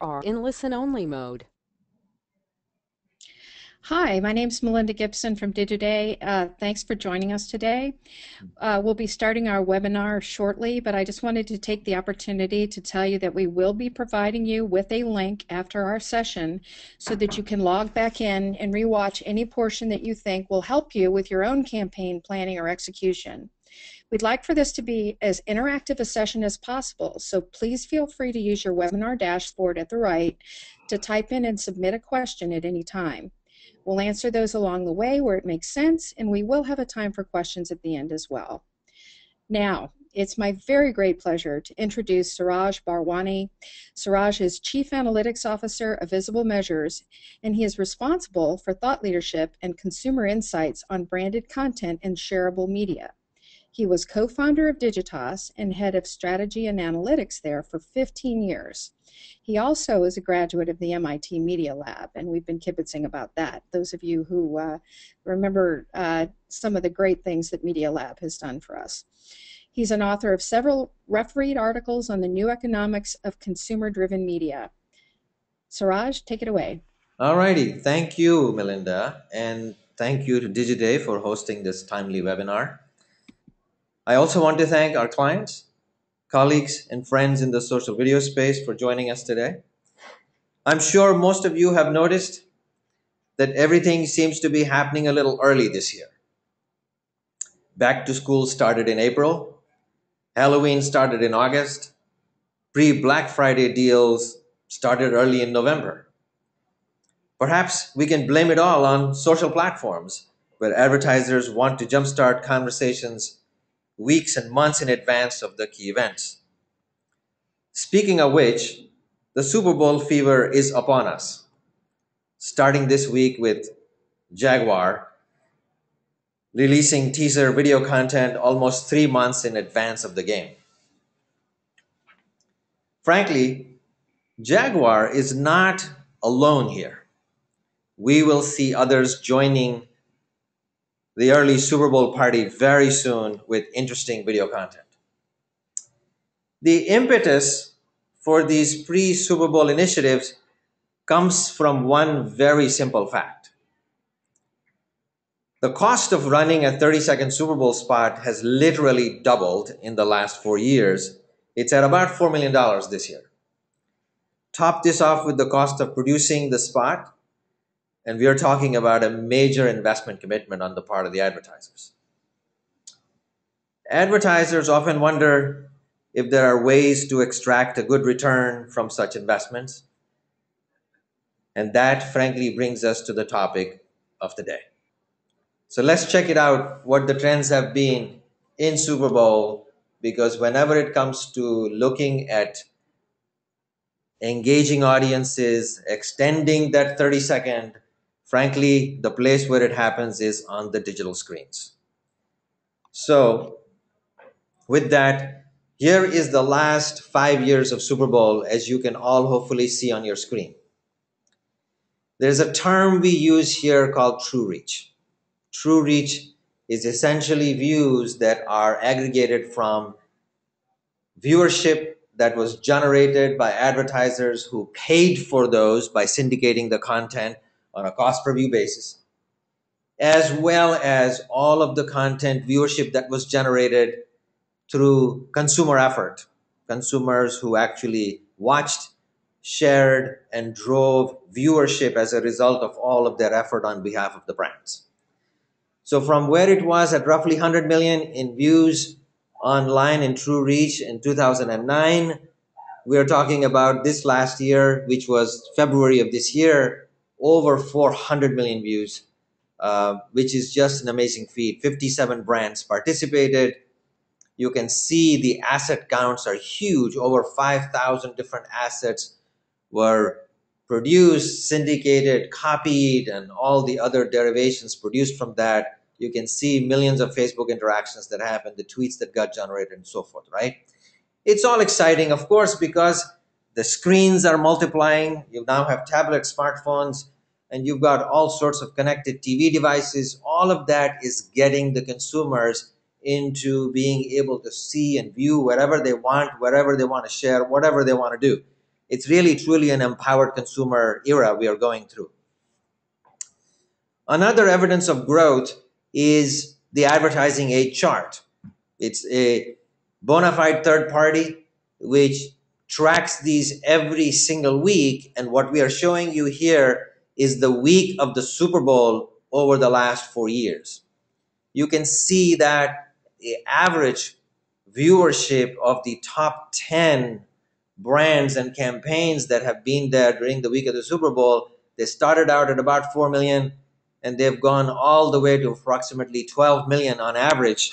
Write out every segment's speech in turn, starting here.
are in listen-only mode. Hi, my name's Melinda Gibson from Digiday. Thanks for joining us today. We'll be starting our webinar shortly, but I just wanted to take the opportunity to tell you that we will be providing you with a link after our session so that you can log back in and rewatch any portion that you think will help you with your own campaign planning or execution. We'd like for this to be as interactive a session as possible, so please feel free to use your webinar dashboard at the right to type in and submit a question at any time. We'll answer those along the way where it makes sense, and we will have a time for questions at the end as well. Now, it's my very great pleasure to introduce Seraj Bharwani. Seraj is Chief Analytics Officer of Visible Measures, and he is responsible for thought leadership and consumer insights on branded content and shareable media. He was co-founder of Digitas and head of strategy and analytics there for 15 years. He also is a graduate of the MIT Media Lab, and we've been kibitzing about that. Those of you who remember some of the great things that Media Lab has done for us. He's an author of several refereed articles on the new economics of consumer-driven media. Seraj, take it away. All righty. Thank you, Melinda, and thank you to Digiday for hosting this timely webinar. I also want to thank our clients, colleagues, and friends in the social video space for joining us today. I'm sure most of you have noticed that everything seems to be happening a little early this year. Back to school started in April. Halloween started in August. Pre-Black Friday deals started early in November. Perhaps we can blame it all on social platforms where advertisers want to jumpstart conversations weeks and months in advance of the key events. Speaking of which, the Super Bowl fever is upon us, starting this week with Jaguar releasing teaser video content almost 3 months in advance of the game. Frankly, Jaguar is not alone here. We will see others joining the early Super Bowl party very soon with interesting video content. The impetus for these pre-Super Bowl initiatives comes from one very simple fact. The cost of running a 30-second Super Bowl spot has literally doubled in the last 4 years. It's at about $4 million this year. Top this off with the cost of producing the spot, and we are talking about a major investment commitment on the part of the advertisers. Advertisers often wonder if there are ways to extract a good return from such investments. And that, frankly, brings us to the topic of the day. So let's check it out, what the trends have been in Super Bowl, because whenever it comes to looking at engaging audiences, extending that 30-second, frankly, the place where it happens is on the digital screens. So with that, here is the last 5 years of Super Bowl, as you can all hopefully see on your screen. There's a term we use here called true reach. True reach is essentially views that are aggregated from viewership that was generated by advertisers who paid for those by syndicating the content on a cost per view basis, as well as all of the content viewership that was generated through consumer effort, consumers who actually watched, shared, and drove viewership as a result of all of their effort on behalf of the brands. So from where it was at roughly 100 million in views online in True Reach in 2009, we are talking about this last year, which was February of this year, over 400 million views, which is just an amazing feat. 57 brands participated. You can see the asset counts are huge. Over 5,000 different assets were produced, syndicated, copied, and all the other derivations produced from that. You can see millions of Facebook interactions that happened, the tweets that got generated, and so forth, right? It's all exciting, of course, because the screens are multiplying. You now have tablets, smartphones, and you've got all sorts of connected TV devices. All of that is getting the consumers into being able to see and view wherever they want to share, whatever they want to do. It's really, truly an empowered consumer era we are going through. Another evidence of growth is the advertising age chart. It's a bona fide third party which tracks these every single week. And what we are showing you here is the week of the Super Bowl over the last 4 years. You can see that the average viewership of the top 10 brands and campaigns that have been there during the week of the Super Bowl, they started out at about 4 million and they've gone all the way to approximately 12 million on average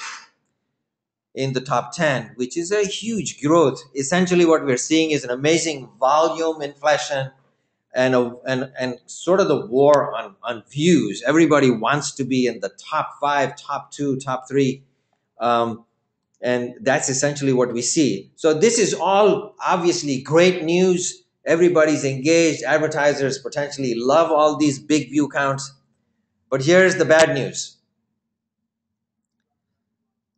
in the top 10, which is a huge growth. Essentially what we're seeing is an amazing volume inflation and sort of the war on views. Everybody wants to be in the top 5, top 2, top 3. And that's essentially what we see. So this is all obviously great news. Everybody's engaged. Advertisers potentially love all these big view counts. But here's the bad news.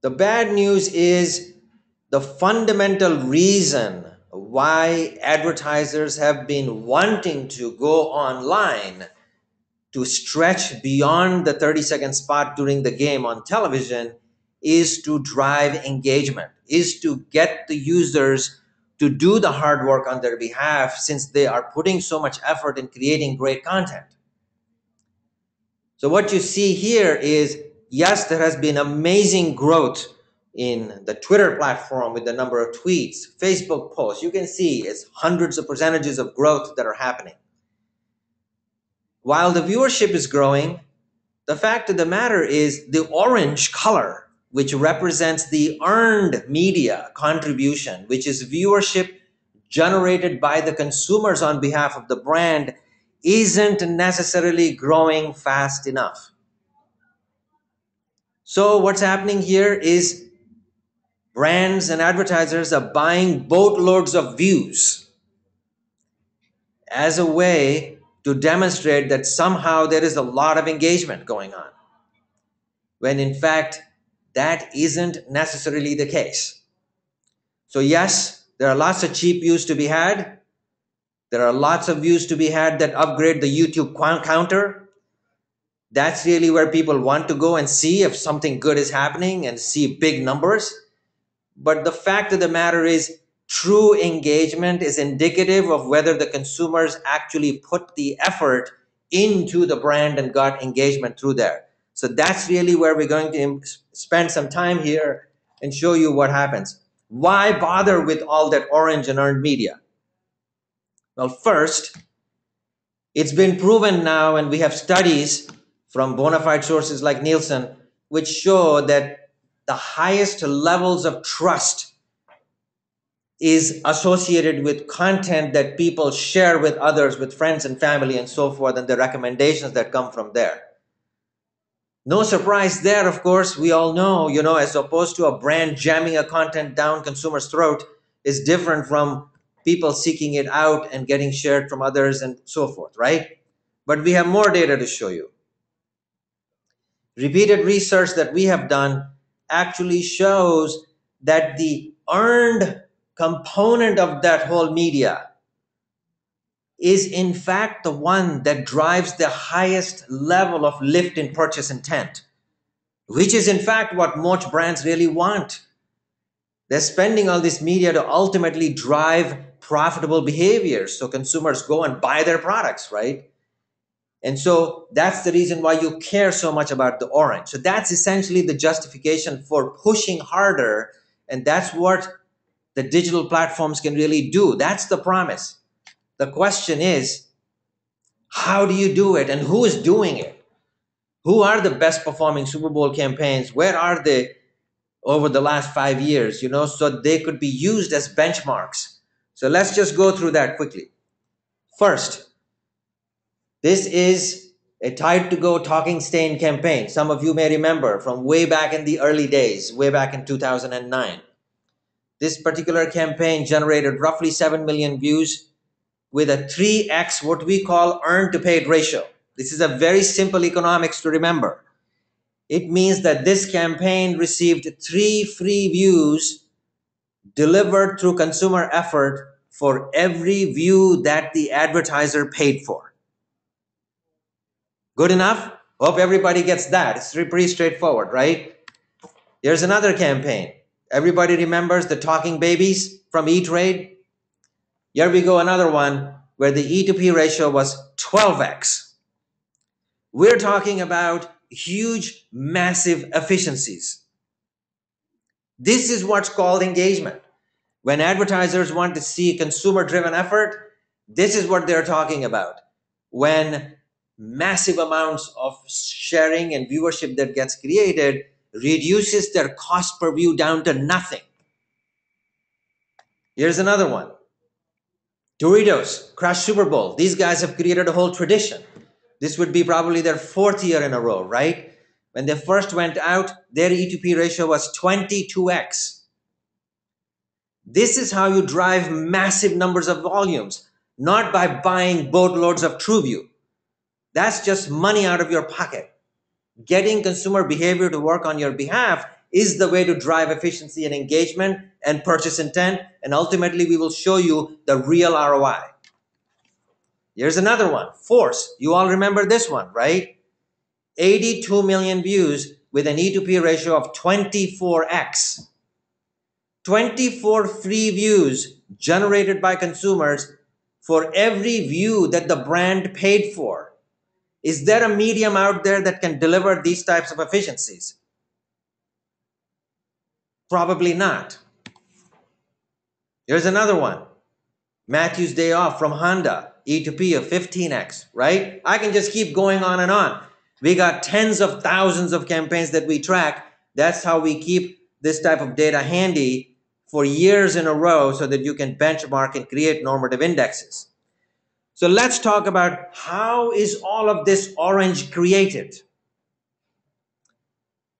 The bad news is the fundamental reason why advertisers have been wanting to go online to stretch beyond the 30-second spot during the game on television is to drive engagement, is to get the users to do the hard work on their behalf, since they are putting so much effort in creating great content. So what you see here is, yes, there has been amazing growth in the Twitter platform with the number of tweets, Facebook posts. You can see it's hundreds of percentages of growth that are happening. While the viewership is growing, the fact of the matter is the orange color, which represents the earned media contribution, which is viewership generated by the consumers on behalf of the brand, isn't necessarily growing fast enough. So what's happening here is brands and advertisers are buying boatloads of views as a way to demonstrate that somehow there is a lot of engagement going on, when in fact that isn't necessarily the case. So yes, there are lots of cheap views to be had. There are lots of views to be had that upgrade the YouTube counter. That's really where people want to go and see if something good is happening and see big numbers. But the fact of the matter is, true engagement is indicative of whether the consumers actually put the effort into the brand and got engagement through there. So that's really where we're going to spend some time here and show you what happens. Why bother with all that orange and earned media? Well, first, it's been proven now, and we have studies from bona fide sources like Nielsen, which show that the highest levels of trust is associated with content that people share with others, with friends and family and so forth, and the recommendations that come from there. No surprise there, of course. We all know, as opposed to a brand jamming a content down consumer's throat, is different from people seeking it out and getting shared from others and so forth, right? But we have more data to show you. Repeated research that we have done actually shows that the earned component of that whole media is in fact the one that drives the highest level of lift in purchase intent, which is in fact what most brands really want. They're spending all this media to ultimately drive profitable behavior so consumers go and buy their products, right? And so that's the reason why you care so much about the orange. So that's essentially the justification for pushing harder, and that's what the digital platforms can really do. That's the promise. The question is, how do you do it and who is doing it? Who are the best performing Super Bowl campaigns? Where are they over the last 5 years, so they could be used as benchmarks? So let's just go through that quickly. First, this is a Tide to Go Talking Stain campaign. Some of you may remember from way back in the early days, way back in 2009. This particular campaign generated roughly 7 million views with a 3x what we call earned to paid ratio. This is a very simple economics to remember. It means that this campaign received 3 free views delivered through consumer effort for every view that the advertiser paid for. Good enough? Hope everybody gets that. It's pretty straightforward, right? Here's another campaign. Everybody remembers the talking babies from E-Trade? Here we go, another one where the E to P ratio was 12x. We're talking about huge, massive efficiencies. This is what's called engagement. When advertisers want to see consumer-driven effort, this is what they're talking about. When massive amounts of sharing and viewership that gets created reduces their cost per view down to nothing. Here's another one. Doritos, Crush Super Bowl. These guys have created a whole tradition. This would be probably their 4th year in a row, right? When they first went out, their E to P ratio was 22x. This is how you drive massive numbers of volumes, not by buying boatloads of TrueView. That's just money out of your pocket. Getting consumer behavior to work on your behalf is the way to drive efficiency and engagement and purchase intent, and ultimately we will show you the real ROI. Here's another one, Force. You all remember this one, right? 82 million views with an E to P ratio of 24x. 24 free views generated by consumers for every view that the brand paid for. Is there a medium out there that can deliver these types of efficiencies? Probably not. Here's another one. Matthew's Day Off from Honda, E to P of 15x, right? I can just keep going on and on. We got tens of thousands of campaigns that we track. That's how we keep this type of data handy for years in a row so that you can benchmark and create normative indexes. So let's talk about how is all of this orange created.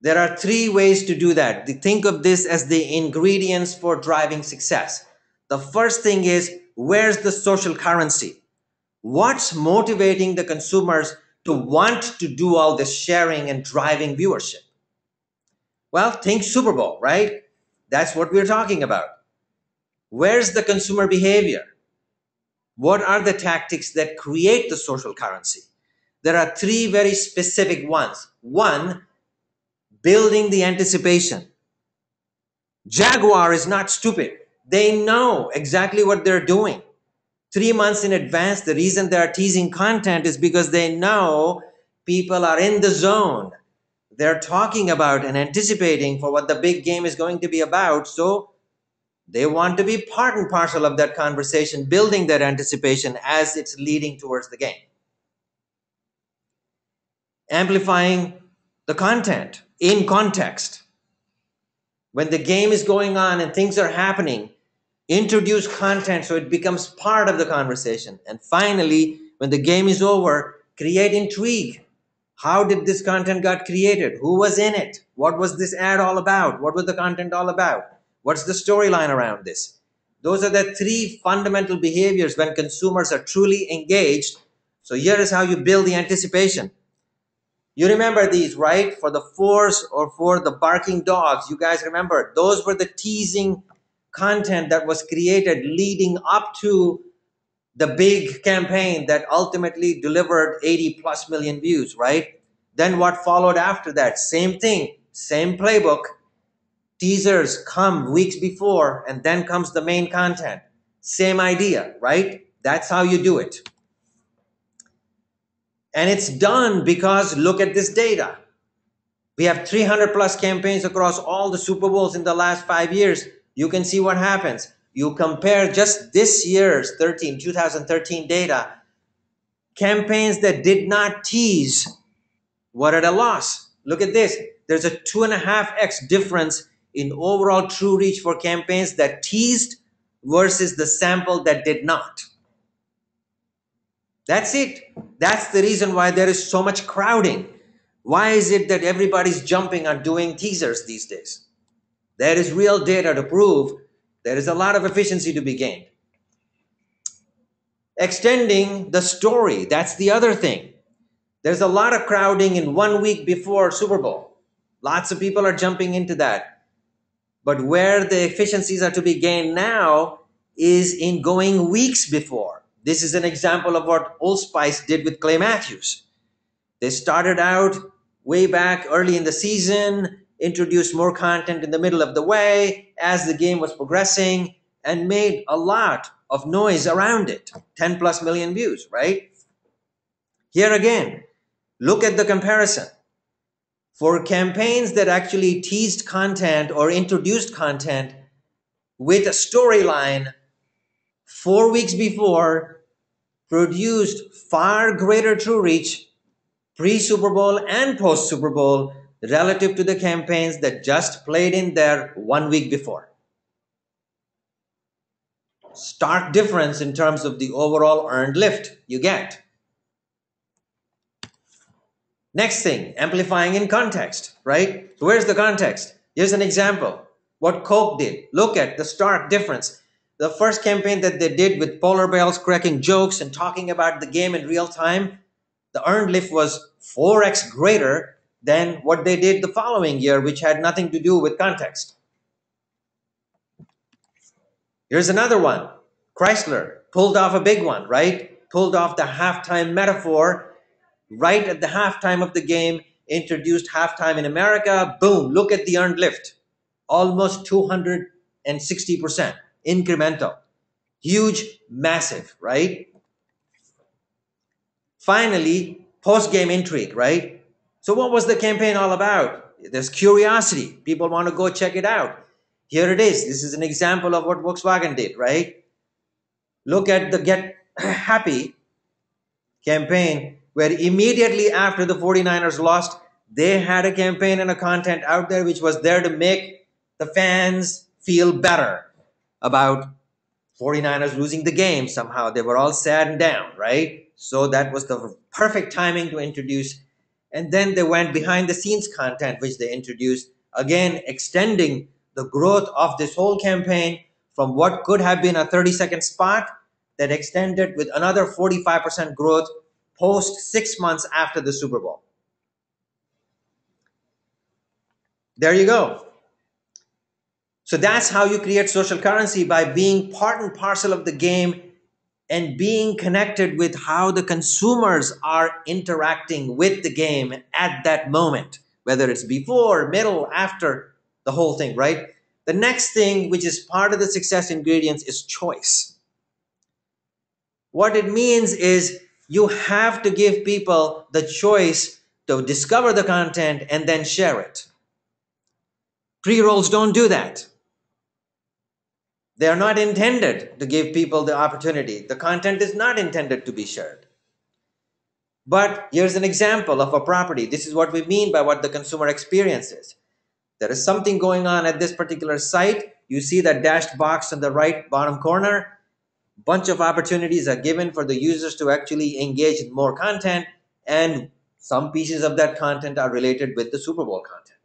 There are 3 ways to do that. Think of this as the ingredients for driving success. The first thing is, where's the social currency? What's motivating the consumers to want to do all this sharing and driving viewership? Well, think Super Bowl, right? That's what we're talking about. Where's the consumer behavior? What are the tactics that create the social currency? There are 3 very specific ones. 1, building the anticipation. Jaguar is not stupid. They know exactly what they're doing. 3 months in advance, the reason they're teasing content is because they know people are in the zone. They're talking about and anticipating for what the big game is going to be about. So they want to be part and parcel of that conversation, building that anticipation as it's leading towards the game. Amplifying the content in context. When the game is going on and things are happening, introduce content so it becomes part of the conversation. And finally, when the game is over, create intrigue. How did this content got created? Who was in it? What was this ad all about? What was the content all about? What's the storyline around this? Those are the 3 fundamental behaviors when consumers are truly engaged. So here is how you build the anticipation. You remember these, right? For the Force or for the barking dogs, you guys remember, those were the teasing content that was created leading up to the big campaign that ultimately delivered 80 plus million views, right? Then what followed after that? Same thing, same playbook. Teasers come weeks before, and then comes the main content. Same idea, right? That's how you do it. And it's done because look at this data. We have 300 plus campaigns across all the Super Bowls in the last 5 years. You can see what happens. You compare just this year's 2013 data. Campaigns that did not tease were at a loss. Look at this. There's a 2.5x difference in overall true reach for campaigns that teased versus the sample that did not. That's it. That's the reason why there is so much crowding. Why is it that everybody's jumping on doing teasers these days? There is real data to prove there is a lot of efficiency to be gained. Extending the story, that's the other thing. There's a lot of crowding in 1 week before Super Bowl. Lots of people are jumping into that. But where the efficiencies are to be gained now is in going weeks before. This is an example of what Old Spice did with Clay Matthews. They started out way back early in the season, introduced more content in the middle of the way as the game was progressing, and made a lot of noise around it. 10 plus million views, right? Here again, look at the comparison. For campaigns that actually teased content or introduced content with a storyline 4 weeks before, produced far greater true reach pre-Super Bowl and post-Super Bowl relative to the campaigns that just played in there 1 week before. Stark difference in terms of the overall earned lift you get. Next thing, amplifying in context, right? So where's the context? Here's an example. What Coke did. Look at the stark difference. The first campaign that they did with polar bears cracking jokes and talking about the game in real time, the earned lift was 4x greater than what they did the following year, which had nothing to do with context. Here's another one. Chrysler pulled off a big one, right? Pulled off the halftime metaphor right at the halftime of the game, introduced halftime in America. Boom, look at the earned lift. Almost 260% incremental. Huge, massive, right? Finally, post-game intrigue, right? So what was the campaign all about? There's curiosity. People want to go check it out. Here it is. This is an example of what Volkswagen did, right? Look at the Get Happy campaign, where immediately after the 49ers lost, they had a campaign and a content out there which was there to make the fans feel better about 49ers losing the game somehow. They were all sad and down, right? So that was the perfect timing to introduce. And then they went behind the scenes content, which they introduced, again, extending the growth of this whole campaign from what could have been a 30-second spot that extended with another 45% growth post 6 months after the Super Bowl. There you go. So that's how you create social currency, by being part and parcel of the game and being connected with how the consumers are interacting with the game at that moment, whether it's before, middle, after the whole thing, right? The next thing, which is part of the success ingredients, is choice. What it means is you have to give people the choice to discover the content and then share it. Pre-rolls don't do that. They are not intended to give people the opportunity. The content is not intended to be shared. But here's an example of a property. This is what we mean by what the consumer experience is. There is something going on at this particular site. You see that dashed box in the right bottom corner. Bunch of opportunities are given for the users to actually engage in more content, and some pieces of that content are related with the Super Bowl content.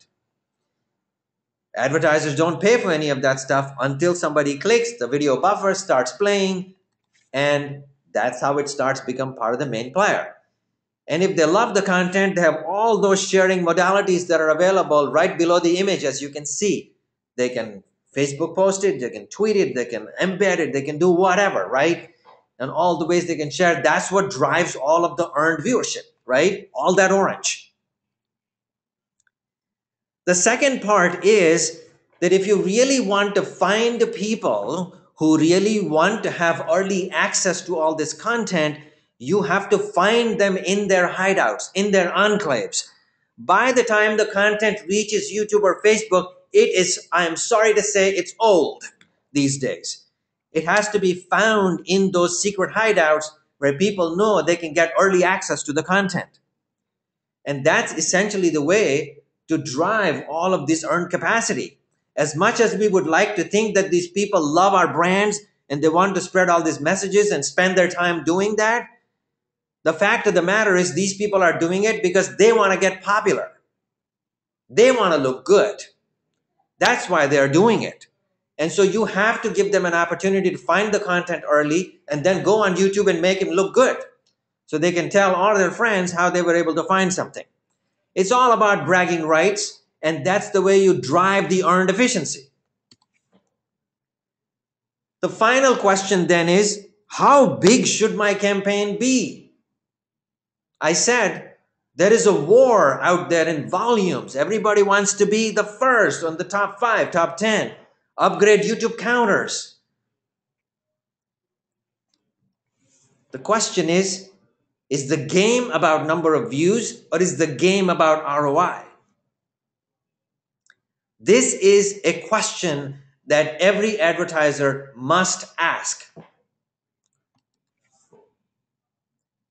Advertisers don't pay for any of that stuff until somebody clicks, the video buffer starts playing, and that's how it starts to become part of the main player. And if they love the content, they have all those sharing modalities that are available right below the image, as you can see. They can Facebook post it, they can tweet it, they can embed it, they can do whatever, right? And all the ways they can share, that's what drives all of the earned viewership, right? All that orange. The second part is that if you really want to find people who really want to have early access to all this content, you have to find them in their hideouts, in their enclaves. By the time the content reaches YouTube or Facebook, it is, I am sorry to say, it's old these days. It has to be found in those secret hideouts where people know they can get early access to the content. And that's essentially the way to drive all of this earned capacity. As much as we would like to think that these people love our brands and they want to spread all these messages and spend their time doing that, the fact of the matter is these people are doing it because they want to get popular. They want to look good. That's why they're doing it. And so you have to give them an opportunity to find the content early and then go on YouTube and make him look good, so they can tell all their friends how they were able to find something. It's all about bragging rights, and that's the way you drive the earned efficiency. The final question then is, how big should my campaign be? I said, there is a war out there in volumes. Everybody wants to be the first on the top 5, top 10. Upgrade YouTube counters. The question is the game about number of views or is the game about ROI? This is a question that every advertiser must ask.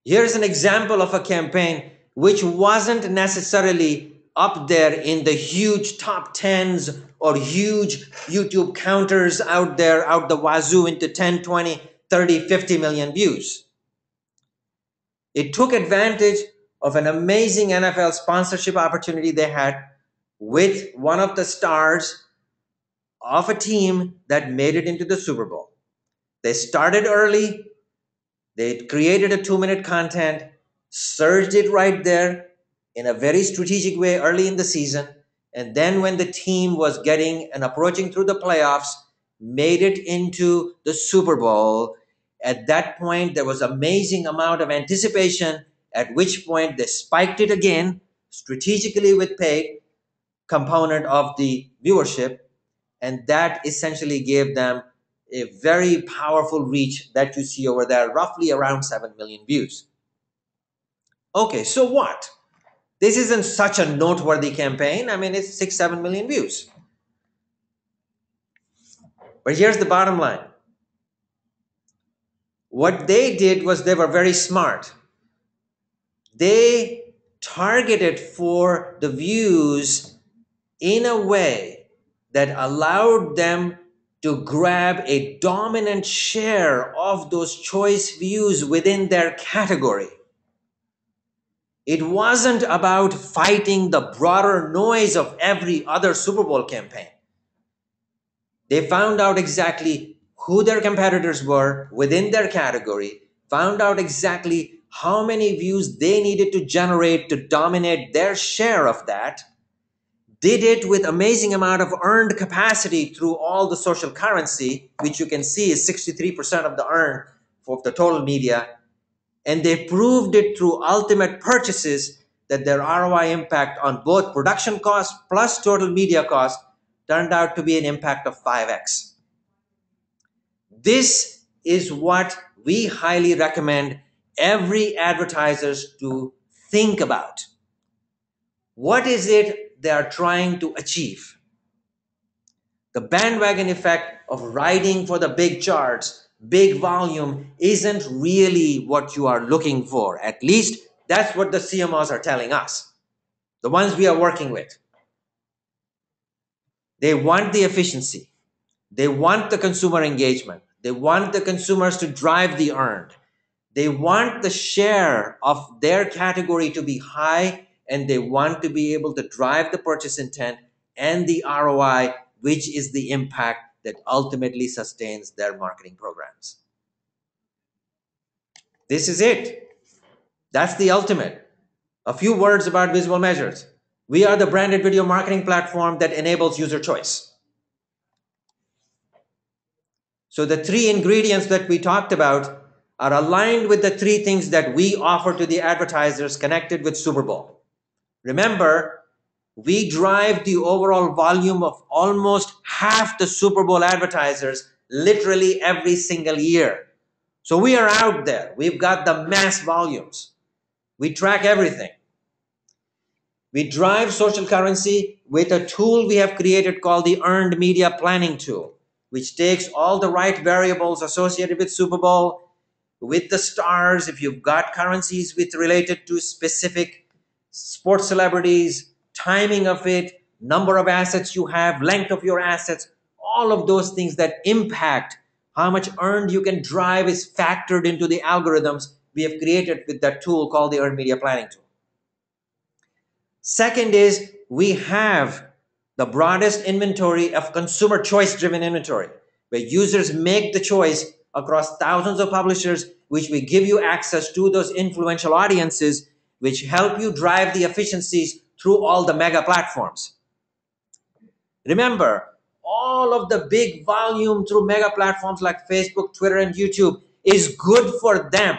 Here's an example of a campaign which wasn't necessarily up there in the huge top 10s or huge YouTube counters out there, out the wazoo into 10, 20, 30, 50 million views. It took advantage of an amazing NFL sponsorship opportunity they had with one of the stars of a team that made it into the Super Bowl. They started early. They created a 2-minute content, surged it right there in a very strategic way early in the season. And then when the team was getting and approaching through the playoffs, made it into the Super Bowl. At that point, there was amazing amount of anticipation, at which point they spiked it again, strategically with paid component of the viewership. And that essentially gave them a very powerful reach that you see over there, roughly around 7 million views. Okay, so what? This isn't such a noteworthy campaign. I mean, it's 6, 7 million views. But here's the bottom line. What they did was they were very smart. They targeted for the views in a way that allowed them to grab a dominant share of those choice views within their category. It wasn't about fighting the broader noise of every other Super Bowl campaign. They found out exactly who their competitors were within their category, found out exactly how many views they needed to generate to dominate their share of that, did it with amazing amount of earned capacity through all the social currency, which you can see is 63% of the earn for the total media. And they proved it through ultimate purchases that their ROI impact on both production cost plus total media cost turned out to be an impact of 5x. This is what we highly recommend every advertisers to think about. What is it they are trying to achieve? The bandwagon effect of riding for the big charts, big volume, isn't really what you are looking for. At least that's what the CMOs are telling us, the ones we are working with. They want the efficiency. They want the consumer engagement. They want the consumers to drive the earned. They want the share of their category to be high, and they want to be able to drive the purchase intent and the ROI, which is the impact that ultimately sustains their marketing programs. This is it. That's the ultimate. A few words about Visible Measures. We are the branded video marketing platform that enables user choice. So the 3 ingredients that we talked about are aligned with the 3 things that we offer to the advertisers connected with Super Bowl. Remember, we drive the overall volume of almost half the Super Bowl advertisers literally every single year. So we are out there. We've got the mass volumes. We track everything. We drive social currency with a tool we have created called the Earned Media Planning Tool, which takes all the right variables associated with Super Bowl, with the stars, if you've got currencies with related to specific sports celebrities, timing of it, number of assets you have, length of your assets, all of those things that impact how much earned you can drive is factored into the algorithms we have created with that tool called the Earned Media Planning Tool. Second is we have the broadest inventory of consumer choice-driven inventory, where users make the choice across thousands of publishers, which we give you access to those influential audiences, which help you drive the efficiencies through all the mega platforms. Remember, all of the big volume through mega platforms like Facebook, Twitter, and YouTube is good for them.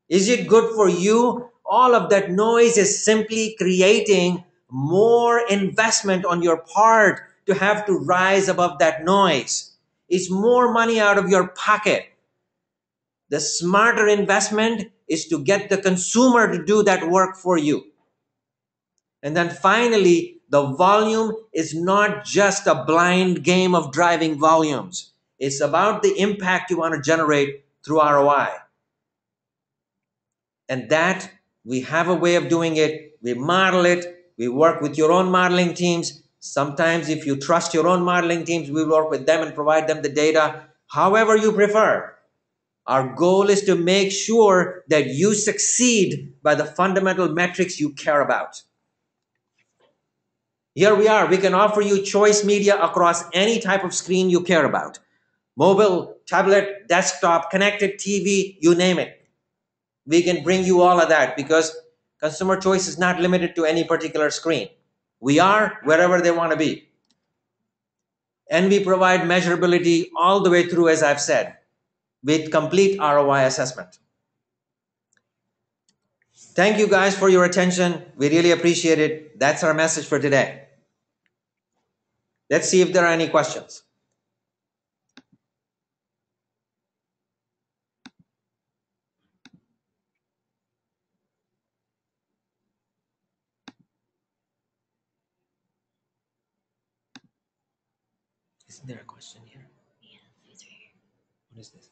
Is it good for you? All of that noise is simply creating more investment on your part to have to rise above that noise. It's more money out of your pocket. The smarter investment is to get the consumer to do that work for you. And then finally, the volume is not just a blind game of driving volumes. It's about the impact you want to generate through ROI. And that, we have a way of doing it. We model it. We work with your own modeling teams. Sometimes if you trust your own modeling teams, we work with them and provide them the data. However you prefer. Our goal is to make sure that you succeed by the fundamental metrics you care about. Here we are. We can offer you choice media across any type of screen you care about. Mobile, tablet, desktop, connected TV, you name it. We can bring you all of that because consumer choice is not limited to any particular screen. We are wherever they want to be. And we provide measurability all the way through, as I've said, with complete ROI assessment. Thank you guys for your attention. We really appreciate it. That's our message for today. Let's see if there are any questions. Isn't there a question here? Yeah, it's right here. What is this?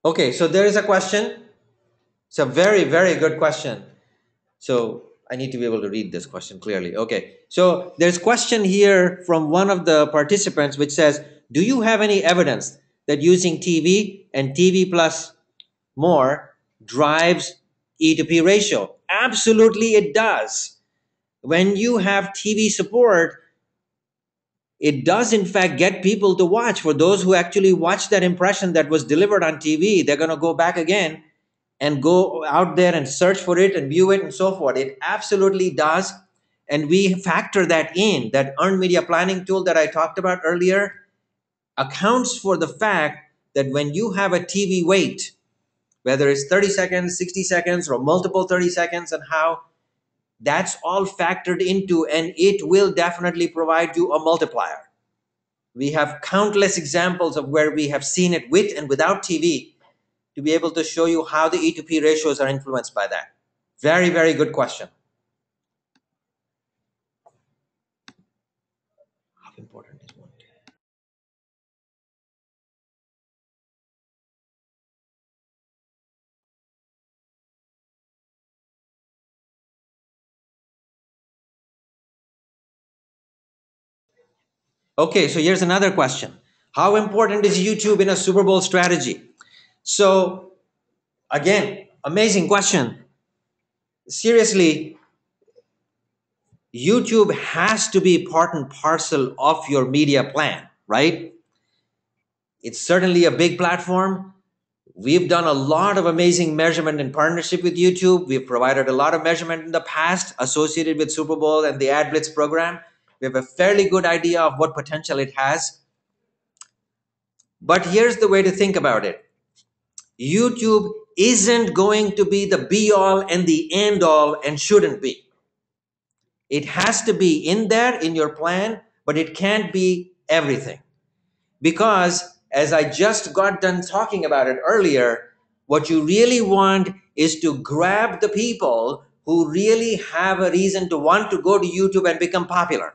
Okay, so there is a question. It's a very, very good question. So I need to be able to read this question clearly. Okay, so there's a question here from one of the participants which says, do you have any evidence that using TV and TV plus more drives E to P ratio? Absolutely it does. When you have TV support, it does in fact get people to watch. For those who actually watch that impression that was delivered on TV, they're going to go back again and go out there and search for it and view it and so forth. It absolutely does. And we factor that in. That earned media planning tool that I talked about earlier accounts for the fact that when you have a TV wait, whether it's 30 seconds, 60 seconds, or multiple 30 seconds, and how that's all factored into, and it will definitely provide you a multiplier. We have countless examples of where we have seen it with and without TV to be able to show you how the E to P ratios are influenced by that. Very, very good question. How important is one? Okay, so here's another question. How important is YouTube in a Super Bowl strategy? So again, amazing question. Seriously, YouTube has to be part and parcel of your media plan, right? It's certainly a big platform. We've done a lot of amazing measurement in partnership with YouTube. We've provided a lot of measurement in the past associated with Super Bowl and the Ad Blitz program. We have a fairly good idea of what potential it has. But here's the way to think about it. YouTube isn't going to be the be-all and the end-all, and shouldn't be. It has to be in there in your plan, but it can't be everything. Because as I just got done talking about it earlier, what you really want is to grab the people who really have a reason to want to go to YouTube and become popular.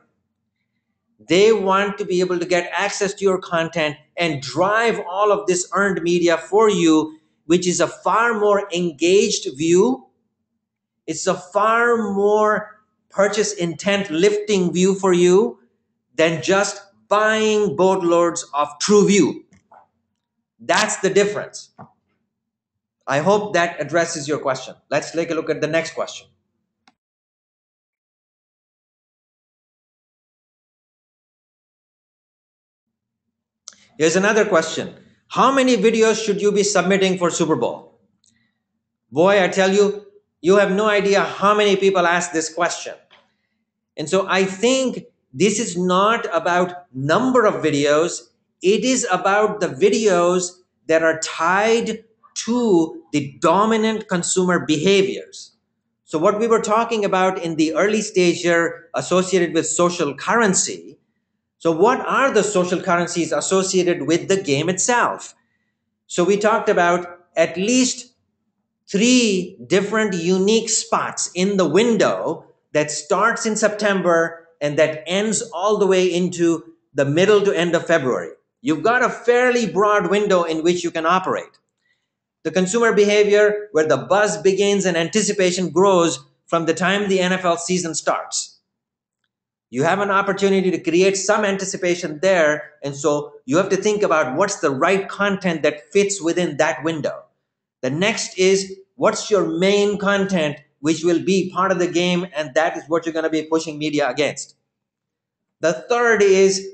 They want to be able to get access to your content and drive all of this earned media for you, which is a far more engaged view. It's a far more purchase intent lifting view for you than just buying boatloads of true view. That's the difference. I hope that addresses your question. Let's take a look at the next question. Here's another question. How many videos should you be submitting for Super Bowl? Boy, I tell you, you have no idea how many people ask this question. And so I think this is not about number of videos. It is about the videos that are tied to the dominant consumer behaviors. So what we were talking about in the early stage here associated with social currency. So what are the social currencies associated with the game itself? So we talked about at least 3 different unique spots in the window that starts in September and that ends all the way into the middle to end of February. You've got a fairly broad window in which you can operate. The consumer behavior where the buzz begins and anticipation grows from the time the NFL season starts. You have an opportunity to create some anticipation there, and so you have to think about what's the right content that fits within that window. The next is what's your main content which will be part of the game, and that is what you're going to be pushing media against. The third is,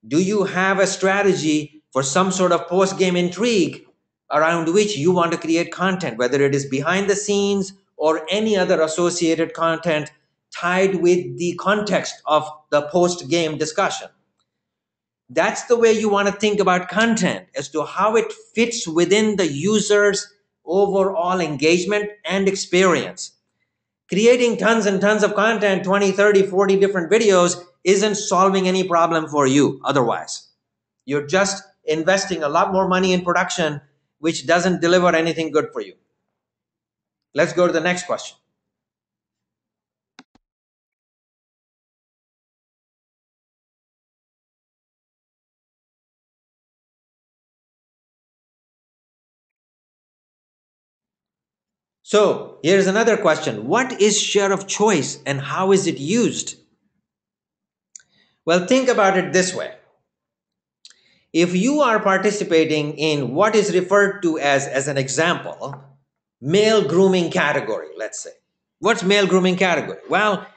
do you have a strategy for some sort of post-game intrigue around which you want to create content, whether it is behind the scenes or any other associated content tied with the context of the post-game discussion. That's the way you want to think about content, as to how it fits within the user's overall engagement and experience. Creating tons and tons of content, 20, 30, 40 different videos, isn't solving any problem for you otherwise. You're just investing a lot more money in production, which doesn't deliver anything good for you. Let's go to the next question. So here's another question. What is share of choice and how is it used? Well, think about it this way. If you are participating in what is referred to as an example, male grooming category, let's say. What's male grooming category? Well,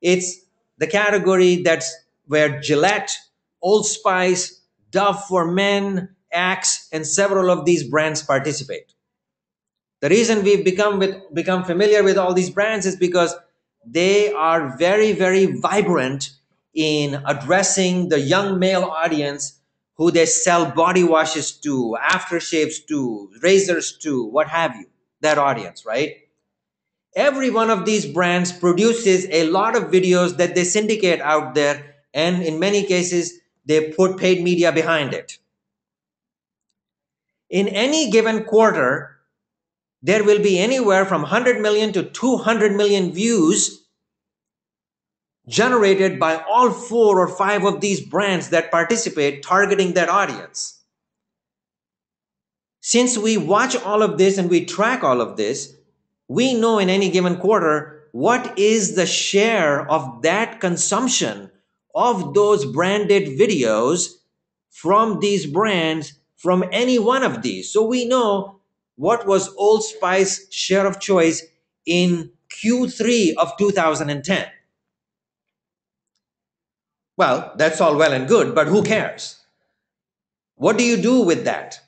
it's the category that's where Gillette, Old Spice, Dove for Men, Axe, and several of these brands participate. The reason we've become familiar with all these brands is because they are very, very vibrant in addressing the young male audience who they sell body washes to, aftershaves to, razors to, what have you, that audience, right? Every one of these brands produces a lot of videos that they syndicate out there, and in many cases, they put paid media behind it. In any given quarter, there will be anywhere from 100 million to 200 million views generated by all 4 or 5 of these brands that participate, targeting that audience. Since we watch all of this and we track all of this, we know in any given quarter what is the share of that consumption of those branded videos from these brands from any one of these. So we know what was Old Spice share of choice in Q3 of 2010. Well, that's all well and good, but who cares? What do you do with that?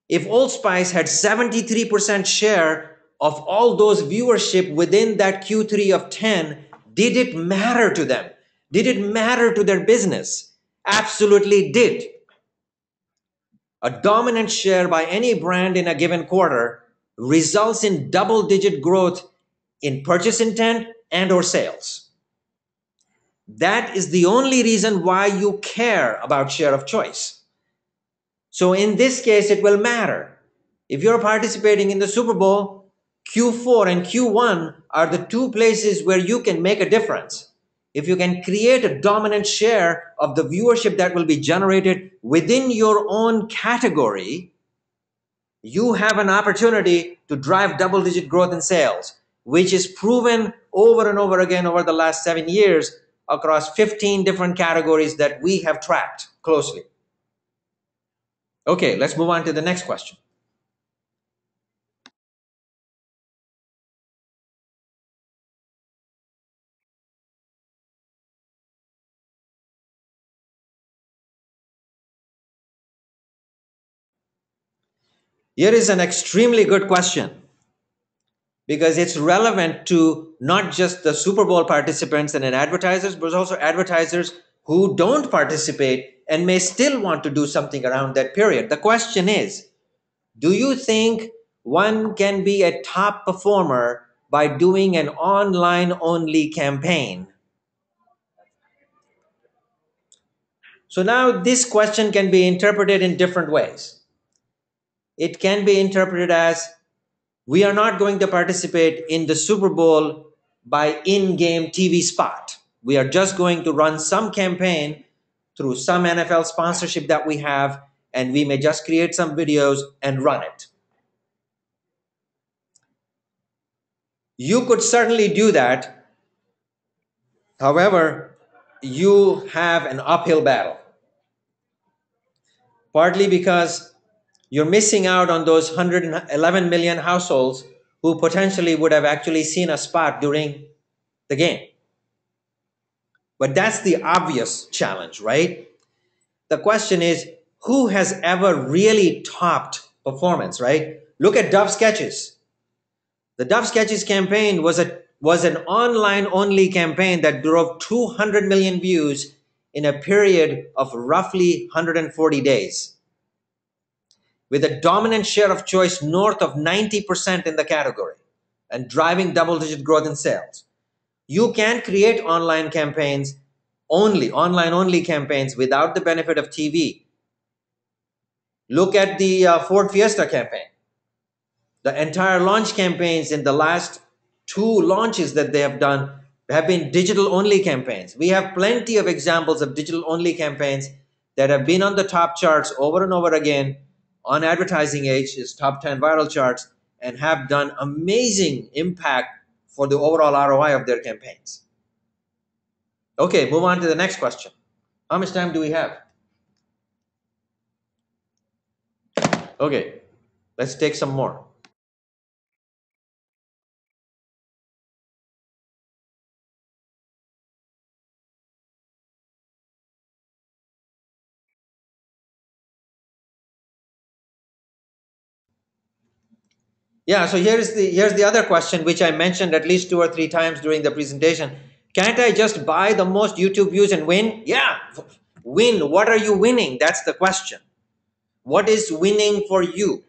If Old Spice had 73% share of all those viewership within that Q3 of 10, did it matter to them? Did it matter to their business? Absolutely did. A dominant share by any brand in a given quarter results in double-digit growth in purchase intent and or sales. That is the only reason why you care about share of choice. So in this case, it will matter. If you're participating in the Super Bowl, Q4 and Q1 are the 2 places where you can make a difference. If you can create a dominant share of the viewership that will be generated within your own category, you have an opportunity to drive double-digit growth in sales, which is proven over and over again over the last 7 years across 15 different categories that we have tracked closely. Okay, let's move on to the next question. Here is an extremely good question because it's relevant to not just the Super Bowl participants and advertisers, but also advertisers who don't participate and may still want to do something around that period. The question is, do you think one can be a top performer by doing an online only campaign? So now this question can be interpreted in different ways. It can be interpreted as, we are not going to participate in the Super Bowl by in-game TV spot. We are just going to run some campaign through some NFL sponsorship that we have, and we may just create some videos and run it. You could certainly do that. However, you have an uphill battle. Partly because you're missing out on those 111 million households who potentially would have actually seen a spot during the game. But that's the obvious challenge, right? The question is, who has ever really topped performance, right? Look at Dove Sketches. The Dove Sketches campaign was an online only campaign that drove 200 million views in a period of roughly 140 days, with a dominant share of choice north of 90% in the category and driving double-digit growth in sales. You can create online only campaigns without the benefit of TV. Look at the Ford Fiesta campaign. The entire launch campaigns in the last 2 launches that they have done have been digital only campaigns. We have plenty of examples of digital only campaigns that have been on the top charts over and over again on Advertising Age's top 10 viral charts and have done amazing impact for the overall ROI of their campaigns. Okay, move on to the next question. How much time do we have? Okay, let's take some more. Yeah, so here's the other question, which I mentioned at least 2 or 3 times during the presentation. Can't I just buy the most YouTube views and win? Yeah, win. What are you winning? That's the question. What is winning for you?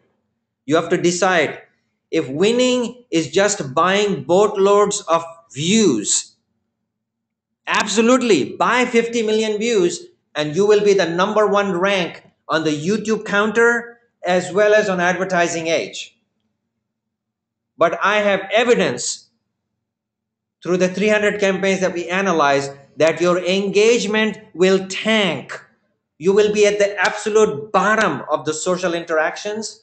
You have to decide. If winning is just buying boatloads of views, absolutely, buy 50 million views and you will be the #1 rank on the YouTube counter as well as on Advertising Age. But I have evidence through the 300 campaigns that we analyzed that your engagement will tank. You will be at the absolute bottom of the social interactions.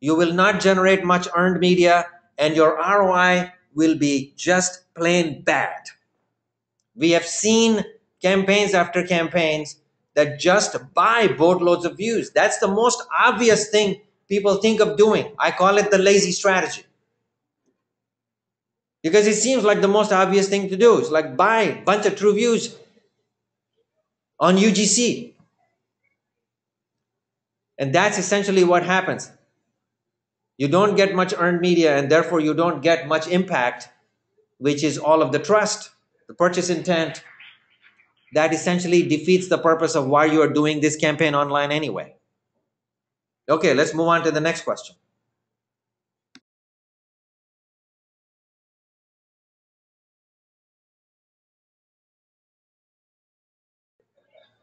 You will not generate much earned media, and your ROI will be just plain bad. We have seen campaigns after campaigns that just buy boatloads of views. That's the most obvious thing people think of doing. I call it the lazy strategy, because it seems like the most obvious thing to do. It's like buy a bunch of true views on UGC. And that's essentially what happens. You don't get much earned media, and therefore you don't get much impact, which is all of the trust, the purchase intent. That essentially defeats the purpose of why you are doing this campaign online anyway. Okay, let's move on to the next question.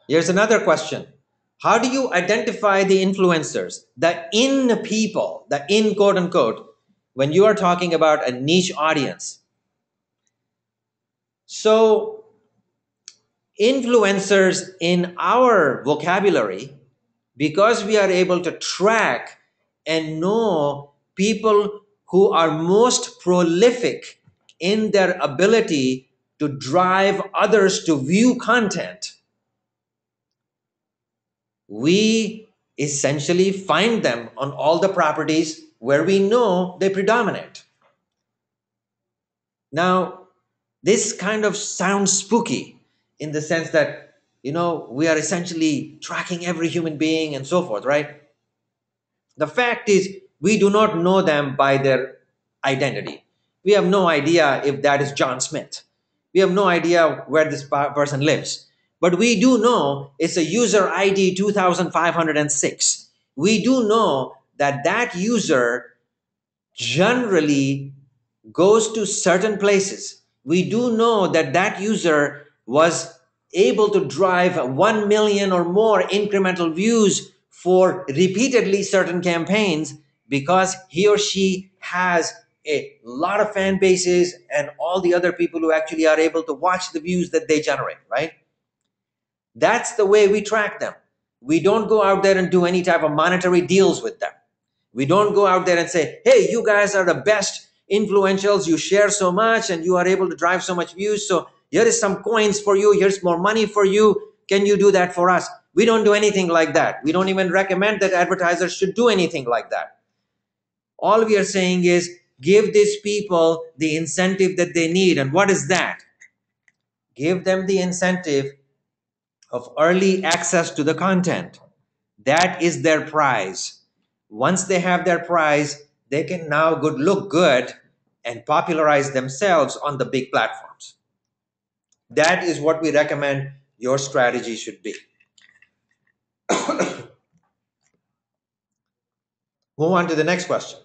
Here's another question. How do you identify the influencers, the in people, the in quote unquote, when you are talking about a niche audience? So influencers in our vocabulary, because we are able to track and know people who are most prolific in their ability to drive others to view content, we essentially find them on all the properties where we know they predominate. Now, this kind of sounds spooky in the sense that, we are essentially tracking every human being and so forth, right? The fact is, we do not know them by their identity. We have no idea if that is John Smith. We have no idea where this person lives. But we do know it's a user ID 2506. We do know that that user generally goes to certain places. We do know that that user was able to drive 1 million or more incremental views for repeatedly certain campaigns because he or she has a lot of fan bases and all the other people who actually are able to watch the views that they generate, right? That's the way we track them. We don't go out there and do any type of monetary deals with them. We don't go out there and say, hey, you guys are the best influentials. You share so much and you are able to drive so much views. So here is some coins for you. Here's more money for you. Can you do that for us? We don't do anything like that. We don't even recommend that advertisers should do anything like that. All we are saying is give these people the incentive that they need. And what is that? Give them the incentive of early access to the content. That is their prize. Once they have their prize, they can now look good and popularize themselves on the big platforms. That is what we recommend your strategy should be. Move on to the next question.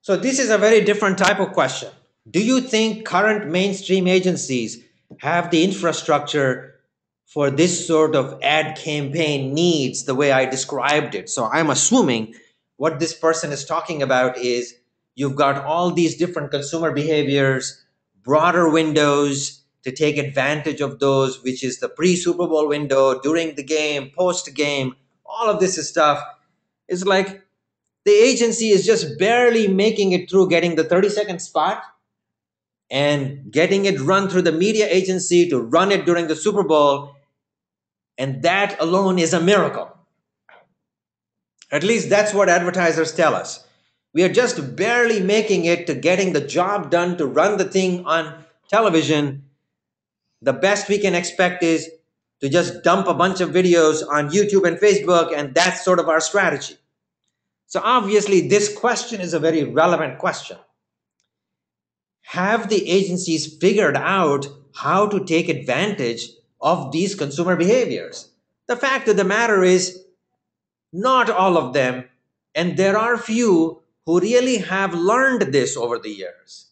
So this is a very different type of question. Do you think current mainstream agencies have the infrastructure for this sort of ad campaign needs the way I described it? So I'm assuming what this person is talking about is you've got all these different consumer behaviors, broader windows to take advantage of those, which is the pre-Super Bowl window, during the game, post-game, all of this stuff. Is like the agency is just barely making it through getting the 30-second spot and getting it run through the media agency to run it during the Super Bowl. And that alone is a miracle. At least that's what advertisers tell us. We are just barely making it to getting the job done to run the thing on television. The best we can expect is to just dump a bunch of videos on YouTube and Facebook, and that's sort of our strategy. So obviously, this question is a very relevant question. Have the agencies figured out how to take advantage of these consumer behaviors? The fact of the matter is, not all of them, and there are few who really have learned this over the years,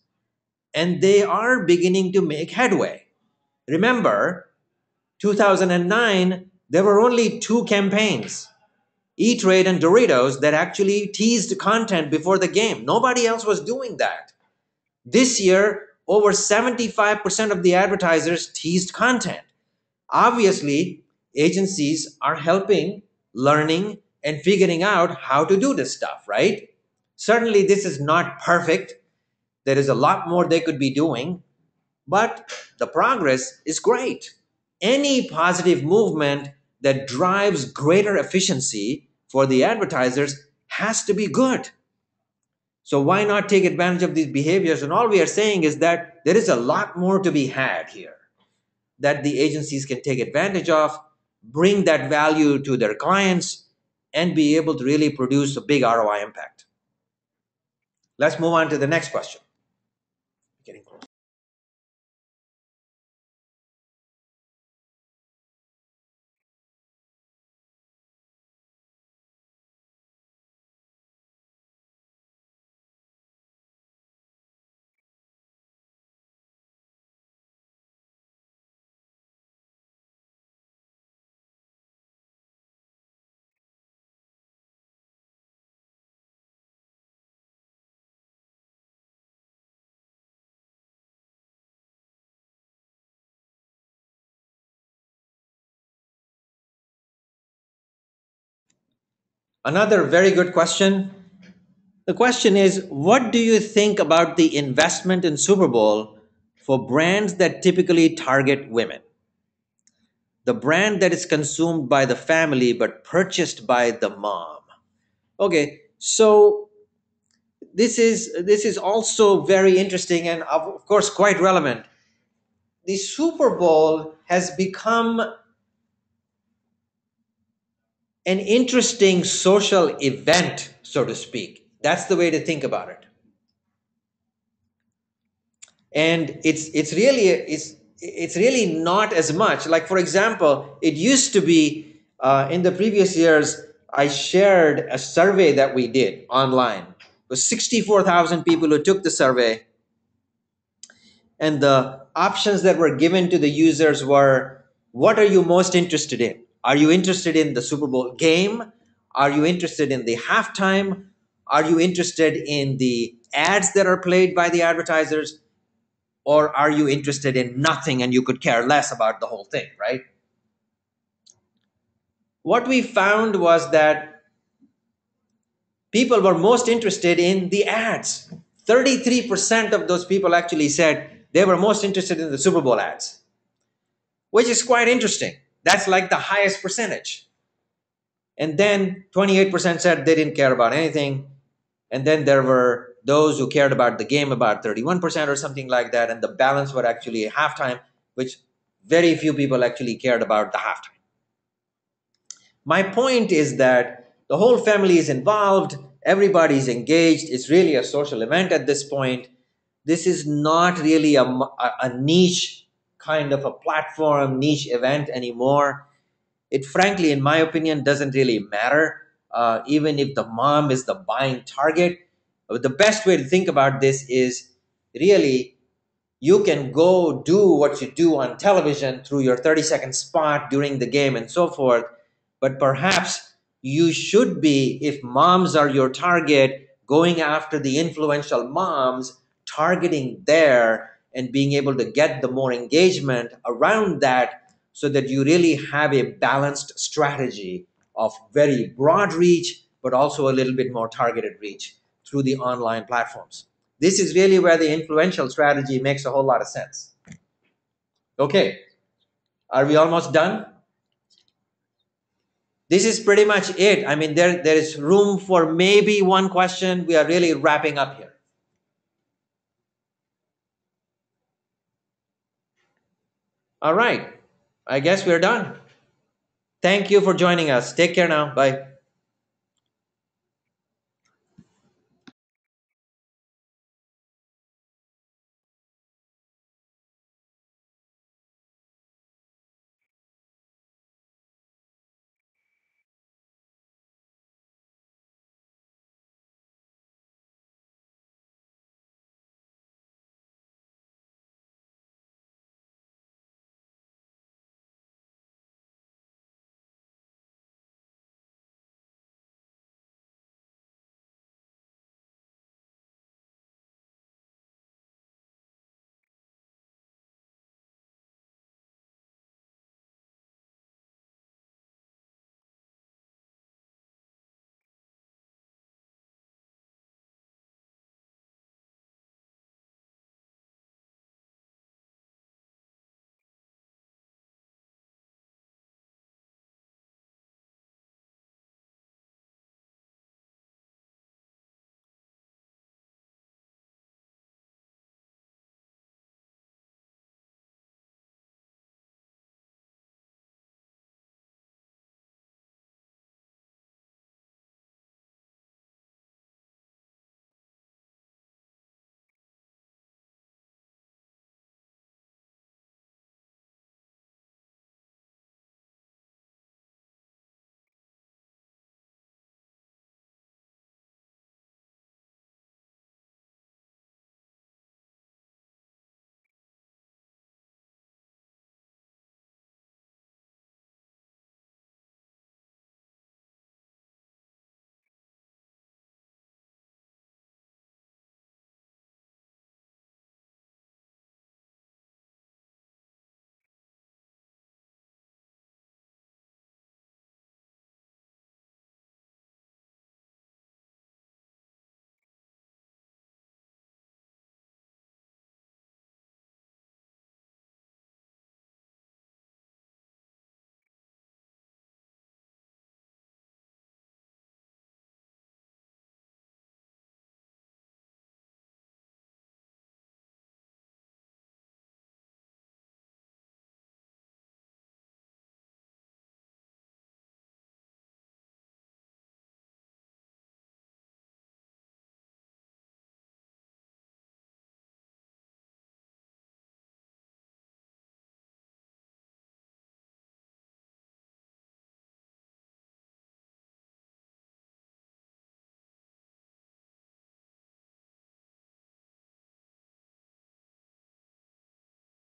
and they are beginning to make headway. Remember, 2009, there were only two campaigns, E-Trade and Doritos, that actually teased content before the game. Nobody else was doing that. This year, over 75% of the advertisers teased content. Obviously, agencies are helping, learning, and figuring out how to do this stuff, right? Certainly, this is not perfect. There is a lot more they could be doing, but the progress is great. Any positive movement that drives greater efficiency for the advertisers has to be good. So why not take advantage of these behaviors? And all we are saying is that there is a lot more to be had here that the agencies can take advantage of, bring that value to their clients, and be able to really produce a big ROI impact. Let's move on to the next question. Getting close. Another very good question. The question is, what do you think about the investment in Super Bowl for brands that typically target women? The brand that is consumed by the family but purchased by the mom. Okay, so this is also very interesting and of course quite relevant. The Super Bowl has become an interesting social event, so to speak. That's the way to think about it. And it's really not as much. Like for example, it used to be in the previous years. I shared a survey that we did online. It was 64,000 people who took the survey, and the options that were given to the users were, what are you most interested in? Are you interested in the Super Bowl game? Are you interested in the halftime? Are you interested in the ads that are played by the advertisers? Or are you interested in nothing and you could care less about the whole thing, right? What we found was that people were most interested in the ads. 33% of those people actually said they were most interested in the Super Bowl ads, which is quite interesting. That's like the highest percentage. And then 28% said they didn't care about anything. And then there were those who cared about the game, about 31% or something like that. And the balance were actually halftime, which very few people actually cared about the halftime. My point is that the whole family is involved, everybody's engaged. It's really a social event at this point. This is not really a niche kind of a platform, niche event anymore. It frankly, in my opinion, doesn't really matter, even if the mom is the buying target. But the best way to think about this is really you can go do what you do on television through your 30-second spot during the game and so forth. But perhaps you should be, if moms are your target, going after the influential moms, targeting there and being able to get the more engagement around that so that you really have a balanced strategy of very broad reach, but also a little bit more targeted reach through the online platforms. This is really where the influential strategy makes a whole lot of sense. Okay, are we almost done? This is pretty much it. I mean, there is room for maybe one question. We are really wrapping up here. All right, I guess we're done. Thank you for joining us. Take care now. Bye.